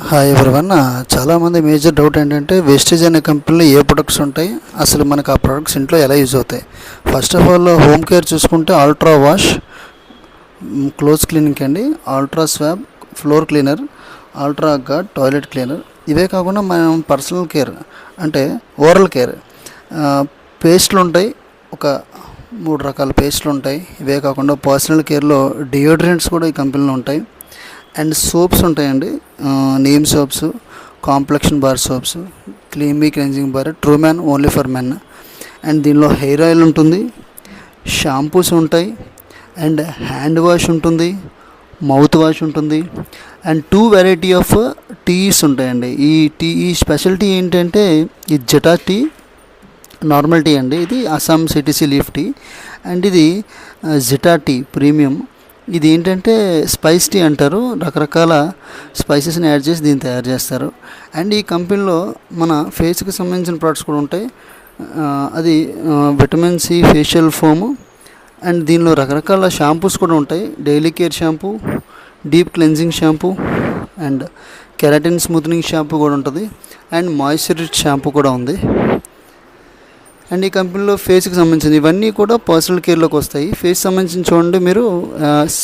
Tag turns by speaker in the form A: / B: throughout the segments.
A: Hi everyone. చాలామంది major doubt ఏంటంటే wastage అనే కంపెనీలో ఏ ప్రొడక్ట్స్ ఉంటాయి, అసలు మనకు ఆ ప్రొడక్ట్స్ ఇంట్లో ఎలా యూజ్ అవుతాయి. First of all home care చూసుకుంటే అల్ట్రా వాష్, క్లోజ్ క్లీనింగ్ అండి, ultra swab, floor cleaner, ultra guard, toilet cleaner. ఇవే కాకుండా మనం పర్సనల్ కేర్ అంటే ఓరల్ కేర్ పేస్ట్లు ఉంటాయి, ఒక 3 రకాల పేస్ట్లు ఉంటాయి. ఇవే కాకుండా పర్సనల్ కేర్లో డియోడ్రెంట్స్ కూడా ఈ కంపెనీలో ఉంటాయి. అండ్ సోప్స్ ఉంటాయండి, neem soaps, complexion bar soaps, creamy cleansing bar, true man only for men. And దీనిలో హెయిర్ ఆయిల్ ఉంటుంది, షాంపూస్ ఉంటాయి, అండ్ హ్యాండ్ వాష్ ఉంటుంది, మౌత్ వాష్ ఉంటుంది, అండ్ 2 వెరైటీ ఆఫ్ టీస్ ఉంటాయండి. ఈ స్పెషల్ టీ ఏంటంటే ఈ జటా టీ, నార్మల్ టీ అండి, ఇది Assam CTC leaf tea. And ఇది జిటా టీ ప్రీమియం. ఇది ఏంటంటే స్పైస్ టీ అంటారు, రకరకాల స్పైసెస్ని యాడ్ చేసి దీన్ని తయారు చేస్తారు. అండ్ ఈ కంపెనీలో మన ఫేస్కి సంబంధించిన ప్రొడక్ట్స్ కూడా ఉంటాయి. అది vitamin C facial foam. And దీనిలో రకరకాల షాంపూస్ కూడా ఉంటాయి, daily care shampoo, deep cleansing shampoo, and keratin smoothing shampoo కూడా ఉంటుంది, అండ్ మాయిశ్చరైజ్ షాంపూ కూడా ఉంది. అండ్ ఈ కంపెనీలో ఫేస్కి సంబంధించింది ఇవన్నీ కూడా పర్సనల్ కేర్లోకి వస్తాయి. ఫేస్ సంబంధించిన చూడండి మీరు,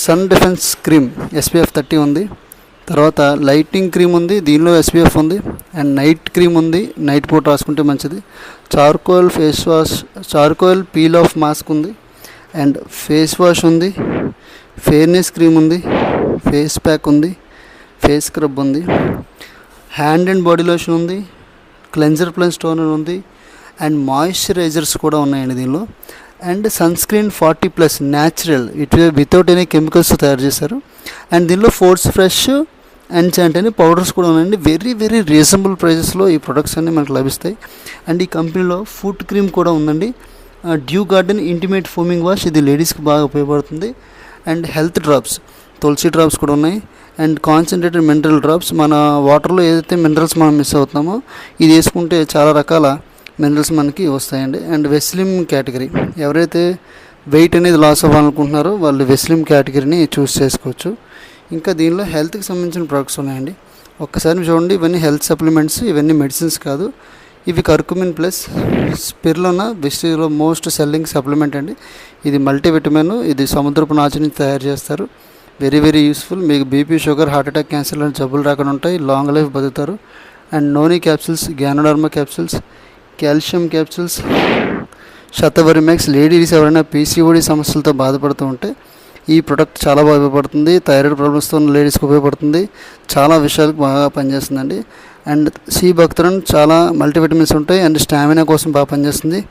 A: సన్ డిఫెన్స్ క్రీమ్ SPF 30 ఉంది, తర్వాత లైటింగ్ క్రీమ్ ఉంది, దీనిలో SPF ఉంది, అండ్ నైట్ క్రీమ్ ఉంది, నైట్ పూట రాసుకుంటే మంచిది. Charcoal face wash, charcoal peel off mask ఉంది, అండ్ ఫేస్ వాష్ ఉంది, ఫెయిర్నెస్ క్రీమ్ ఉంది, ఫేస్ ప్యాక్ ఉంది, ఫేస్ స్క్రబ్ ఉంది, హ్యాండ్ అండ్ బాడీ లోషన్ ఉంది, క్లెన్జర్ ప్లస్ టోనర్ ఉంది, అండ్ మాయిశ్చరైజర్స్ కూడా ఉన్నాయండి దీనిలో. And sun screen 40+ natural, without any chemicals తయారు చేశారు. అండ్ దీనిలో force fresh and chant powders కూడా ఉన్నాయండి. వెరీ వెరీ రీజనబుల్ ప్రైజెస్లో ఈ ప్రొడక్ట్స్ అన్నీ మనకు లభిస్తాయి. అండ్ ఈ కంపెనీలో ఫుట్ క్రీమ్ కూడా ఉందండి, dew garden intimate foaming wash, ఇది లేడీస్కి బాగా ఉపయోగపడుతుంది. And health drops, tulsi drops కూడా ఉన్నాయి. అండ్ కాన్సన్ట్రేటెడ్ మినరల్ డ్రాప్స్, మన వాటర్లో ఏదైతే మినరల్స్ మనం మిస్ అవుతున్నామో ఇది వేసుకుంటే చాలా రకాల మినరల్స్ మనకి వస్తాయండి. అండ్ వెస్లిమ్ కేటగిరీ, ఎవరైతే వెయిట్ అనేది లాస్ అవ్వాలనుకుంటున్నారో వాళ్ళు వెస్లిమ్ కేటగిరీని చూస్ చేసుకోవచ్చు. ఇంకా దీనిలో హెల్త్కి సంబంధించిన ప్రొడక్ట్స్ ఉన్నాయండి. ఒక్కసారి చూడండి, ఇవన్నీ హెల్త్ సప్లిమెంట్స్, ఇవన్నీ మెడిసిన్స్ కాదు. ఇవి కర్కుమిన్ ప్లస్ స్పిరులినా, వెస్టిజ్లో మోస్ట్ సెల్లింగ్ సప్లిమెంట్ అండి. ఇది మల్టీవిటమిన్, ఇది సముద్రపు నాచు నుంచి తయారు చేస్తారు. Very very useful. మీకు BP, sugar, heart attack, cancer లాంటి జబ్బులు రాకుండా ఉంటాయి, లాంగ్ లైఫ్ బతుకుతారు. And noni capsules, ganoderma capsules, calcium capsules, శతవరిమ్యాక్స్. లేడీస్ ఎవరైనా PCOD సమస్యలతో బాధపడుతూ ఉంటే ఈ ప్రొడక్ట్ చాలా బాగా ఉపయోగపడుతుంది. థైరాయిడ్ ప్రాబ్లమ్స్తో ఉన్న లేడీస్కి ఉపయోగపడుతుంది, చాలా విషయాలకు బాగా పనిచేస్తుందండి. అండ్ సి బక్తరన్, చాలా మల్టీవిటమిన్స్ ఉంటాయి, అండ్ స్టామినా కోసం బాగా పనిచేస్తుంది.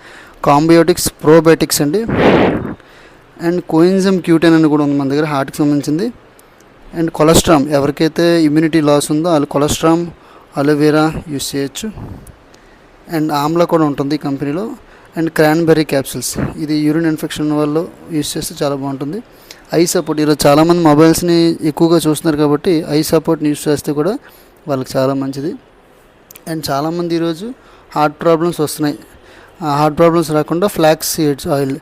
A: కాంబియోటిక్స్, ప్రోబయోటిక్స్ అండి. అండ్ కోఎంజైమ్ Q10 అని కూడా ఉంది మన దగ్గర, హార్ట్కి సంబంధించింది. అండ్ కొలెస్ట్రామ్, ఎవరికైతే ఇమ్యూనిటీ లాస్ ఉందో వాళ్ళు కొలెస్ట్రామ్, అలోవెరా యూస్ చేయొచ్చు. అండ్ ఆమ్లా కూడా ఉంటుంది ఈ కంపెనీలో. అండ్ క్రాన్బెర్రీ క్యాప్సిల్స్, ఇది యూరిన్ ఇన్ఫెక్షన్ వల్ల యూస్ చేస్తే చాలా బాగుంటుంది. ఐ సపోర్ట్, ఈరోజు చాలామంది మొబైల్స్ని ఎక్కువగా చూస్తున్నారు కాబట్టి ఐ సపోర్ట్ని యూస్ చేస్తే కూడా వాళ్ళకి చాలా మంచిది. అండ్ చాలామంది ఈరోజు హార్ట్ ప్రాబ్లమ్స్ వస్తున్నాయి. ఆ హార్ట్ ప్రాబ్లమ్స్ రాకుండా ఫ్లాక్స్ సీడ్స్ ఆయిల్,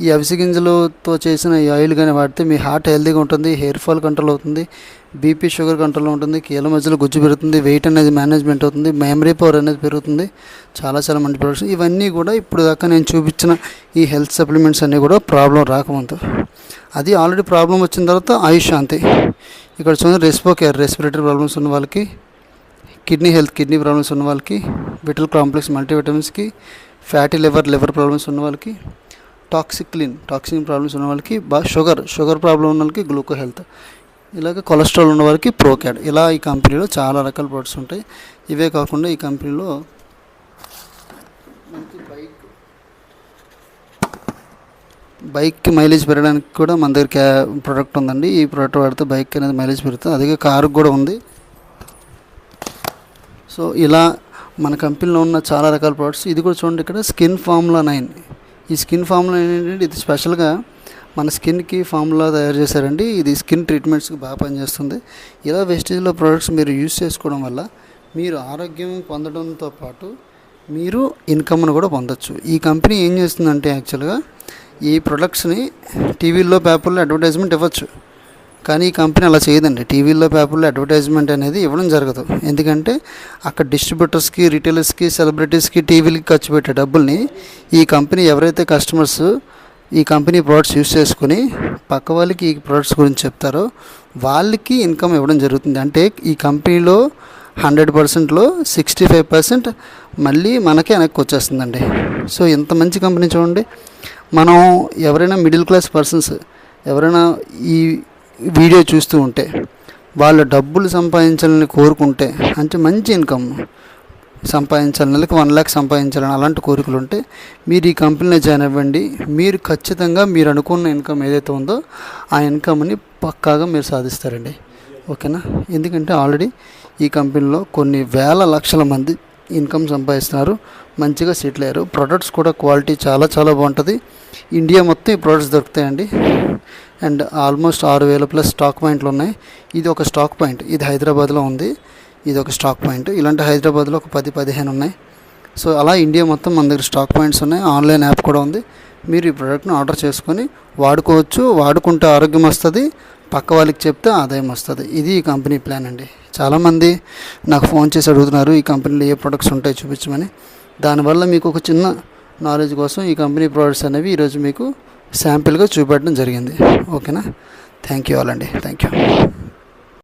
A: ఈ అవిసె గింజలతో చేసిన ఈ ఆయిల్ కానీ వాడితే మీ హార్ట్ హెల్తీగా ఉంటుంది, హెయిర్ ఫాల్ కంట్రోల్ అవుతుంది, బీపీ షుగర్ కంట్రోల్లో ఉంటుంది, కీళ్ళ మధ్యలో గుజ్జు పెరుగుతుంది, వెయిట్ అనేది మేనేజ్మెంట్ అవుతుంది, మెమరీ పవర్ అనేది పెరుగుతుంది. చాలా చాలా మంచి ప్రొడక్ట్స్ ఇవన్నీ కూడా. ఇప్పుడు దాకా నేను చూపించిన ఈ హెల్త్ సప్లిమెంట్స్ అన్నీ కూడా ప్రాబ్లం రాకముందు, అది ఆల్రెడీ ప్రాబ్లం వచ్చిన తర్వాత ఆయుష్ శాంతి. ఇక్కడ చూడండి, రెస్పో కేర్, రెస్పిరేటరీ ప్రాబ్లమ్స్ ఉన్న వాళ్ళకి, కిడ్నీ హెల్త్, కిడ్నీ ప్రాబ్లమ్స్ ఉన్న వాళ్ళకి, విటల్ కాంప్లెక్స్ మల్టీవిటమిన్స్కి, ఫ్యాటీ లివర్ ప్రాబ్లమ్స్ ఉన్న వాళ్ళకి, టాక్సిక్ ప్రాబ్లమ్స్ ఉన్న వాళ్ళకి, షుగర్ ప్రాబ్లం ఉన్న వాళ్ళకి గ్లూకో హెల్త్, ఇలాగ కొలెస్ట్రాల్ ఉన్న వాళ్ళకి ప్రోక్యాడ్. ఇలా ఈ కంపెనీలో చాలా రకాల ప్రొడక్ట్స్ ఉంటాయి. ఇవే కాకుండా ఈ కంపెనీలో బైక్కి మైలేజ్ పెరగడానికి కూడా మన దగ్గర ప్రోడక్ట్ ఉందండి. ఈ ప్రోడక్ట్ వాడితే బైక్ అనేది మైలేజ్ పెరుగుతుంది, అదే కారుకు కూడా ఉంది. సో ఇలా మన కంపెనీలో ఉన్న చాలా రకాల ప్రొడక్ట్స్. ఇది కూడా చూడండి, ఇక్కడ స్కిన్ ఫార్ములా 9. ఈ స్కిన్ ఫార్ములా 9 ఏంటంటే ఇది స్పెషల్గా మన స్కిన్కి ఫార్ములా తయారు చేశారండి. ఇది స్కిన్ ట్రీట్మెంట్స్కి బాగా పనిచేస్తుంది. ఇలా వెస్టేజ్లో ప్రొడక్ట్స్ మీరు యూజ్ చేసుకోవడం వల్ల మీరు ఆరోగ్యం పొందడంతో పాటు మీరు ఇన్కమ్ను కూడా పొందొచ్చు. ఈ కంపెనీ ఏం చేస్తుందంటే యాక్చువల్గా ఈ ప్రొడక్ట్స్ని టీవీల్లో, పేపర్లో అడ్వర్టైజ్మెంట్ ఇవ్వచ్చు. కానీ ఈ కంపెనీ అలా చేయదండి. టీవీల్లో పేపర్లో అడ్వర్టైజ్మెంట్ అనేది ఇవ్వడం జరగదు. ఎందుకంటే అక్కడ డిస్ట్రిబ్యూటర్స్కి, రిటైలర్స్కి, సెలబ్రిటీస్కి, టీవీలకి ఖర్చు పెట్టే డబ్బుల్ని ఈ కంపెనీ ఎవరైతే కస్టమర్స్ ఈ కంపెనీ ప్రోడక్ట్స్ యూస్ చేసుకుని పక్క వాళ్ళకి ఈ ప్రోడక్ట్స్ గురించి చెప్తారో వాళ్ళకి ఇన్కమ్ ఇవ్వడం జరుగుతుంది. అంటే ఈ కంపెనీలో 100%లో 65% మళ్ళీ మనకే వెనక్కి వచ్చేస్తుందండి. సో ఇంత మంచి కంపెనీ చూడండి. మనం ఎవరైనా మిడిల్ క్లాస్ పర్సన్స్ ఎవరైనా ఈ వీడియో చూస్తూ ఉంటే వాళ్ళు డబ్బులు సంపాదించాలని కోరుకుంటే, అంటే మంచి ఇన్కమ్ సంపాదించాలి, నెలకు 1 lakh సంపాదించాలని అలాంటి కోరికలు ఉంటే మీరు ఈ కంపెనీలో జాయిన్ అవ్వండి. మీరు ఖచ్చితంగా మీరు అనుకున్న ఇన్కమ్ ఏదైతే ఉందో ఆ ఇన్కమ్ని పక్కాగా మీరు సాధిస్తారండి. ఓకేనా? ఎందుకంటే ఆల్రెడీ ఈ కంపెనీలో కొన్ని వేల లక్షల మంది ఇన్కమ్ సంపాదిస్తున్నారు, మంచిగా సెటిల్ అయ్యారు. ప్రొడక్ట్స్ కూడా క్వాలిటీ చాలా చాలా బాగుంటుంది. ఇండియా మొత్తం ఈ ప్రొడక్ట్స్ దొరుకుతాయండి. అండ్ ఆల్మోస్ట్ 6,000+ స్టాక్ పాయింట్లు ఉన్నాయి. ఇది ఒక స్టాక్ పాయింట్, ఇది హైదరాబాద్లో ఉంది. ఇది ఒక స్టాక్ పాయింట్. ఇలాంటి హైదరాబాద్లో ఒక 10-15 ఉన్నాయి. సో అలా ఇండియా మొత్తం మన దగ్గర స్టాక్ పాయింట్స్ ఉన్నాయి. ఆన్లైన్ యాప్ కూడా ఉంది. మీరు ఈ ప్రోడక్ట్ని ఆర్డర్ చేసుకొని వాడుకోవచ్చు. వాడుకుంటే ఆరోగ్యం వస్తుంది, పక్క వాళ్ళకి చెప్తే ఆదాయం వస్తుంది. ఇది ఈ కంపెనీ ప్లాన్ అండి. చాలామంది నాకు ఫోన్ చేసి అడుగుతున్నారు ఈ కంపెనీలో ఏ ప్రొడక్ట్స్ ఉంటాయో చూపించమని. దానివల్ల మీకు ఒక చిన్న నాలెడ్జ్ కోసం ఈ కంపెనీ ప్రోడక్ట్స్ అనేవి ఈరోజు మీకు శాంపిల్గా చూపెట్టడం జరిగింది. ఓకేనా? థ్యాంక్ యూ ఆల్ అండి. Thank you.